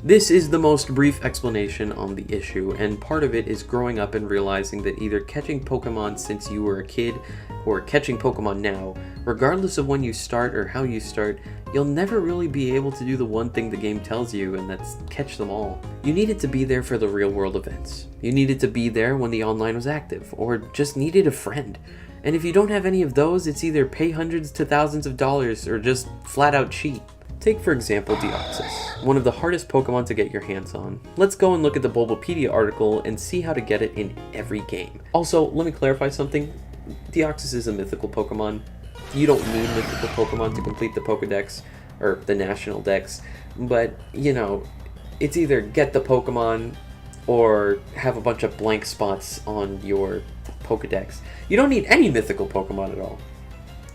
This is the most brief explanation on the issue, and part of it is growing up and realizing that either catching Pokemon since you were a kid or catching Pokemon now, regardless of when you start or how you start, you'll never really be able to do the one thing the game tells you, and that's catch them all. You needed to be there for the real world events. You needed to be there when the online was active, or just needed a friend. And if you don't have any of those, it's either pay hundreds to thousands of dollars or just flat out cheat. Take for example Deoxys, one of the hardest Pokemon to get your hands on. Let's go and look at the Bulbapedia article and see how to get it in every game. Also, let me clarify something. Deoxys is a mythical Pokemon. You don't need mythical Pokemon to complete the Pokedex, or the National Dex, but, you know, it's either get the Pokemon or have a bunch of blank spots on your Pokedex. You don't need any mythical Pokemon at all.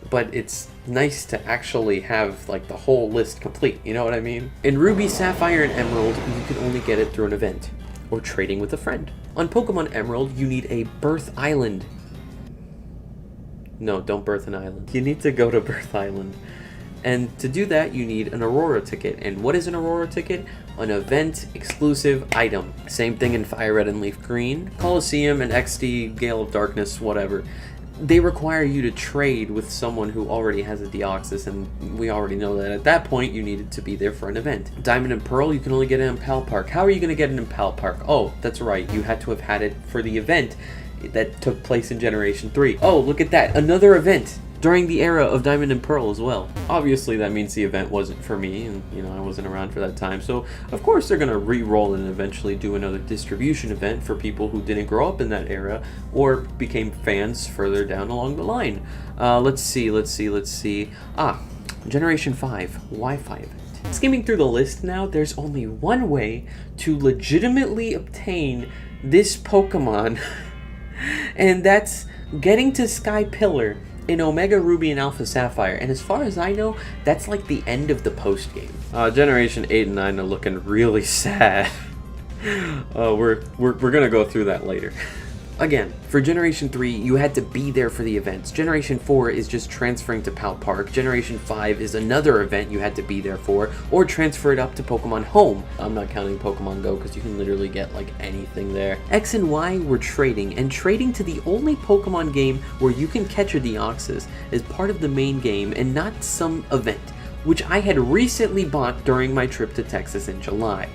But it's nice to actually have like the whole list complete, you know what I mean? In Ruby, Sapphire, and Emerald, you can only get it through an event, or trading with a friend. On Pokemon Emerald, you need a Birth Island. No, don't birth an island. You need to go to Birth Island. And to do that, you need an Aurora ticket. And what is an Aurora ticket? An event exclusive item. Same thing in Fire Red and Leaf Green, Colosseum and XD, Gale of Darkness, whatever. They require you to trade with someone who already has a Deoxys, and we already know that at that point you needed to be there for an event. Diamond and Pearl, you can only get it in Pal Park. How are you going to get it in Pal Park? Oh, that's right, you had to have had it for the event that took place in Generation 3. Oh, look at that, another event during the era of Diamond and Pearl as well. Obviously that means the event wasn't for me, and you know, I wasn't around for that time, so of course they're gonna re-roll and eventually do another distribution event for people who didn't grow up in that era or became fans further down along the line. Let's see. Generation 5 Wi-Fi event. Skimming through the list now, there's only one way to legitimately obtain this Pokemon and that's getting to Sky Pillar in Omega Ruby and Alpha Sapphire, and as far as I know, that's like the end of the post game. Generation 8 and 9 are looking really sad. We're gonna go through that later. Again, for Generation 3, you had to be there for the events. Generation 4 is just transferring to Pal Park. Generation 5 is another event you had to be there for, or transfer it up to Pokemon Home. I'm not counting Pokemon Go because you can literally get like anything there. X and Y were trading, and trading to the only Pokemon game where you can catch a Deoxys is part of the main game and not some event, which I had recently bought during my trip to Texas in July.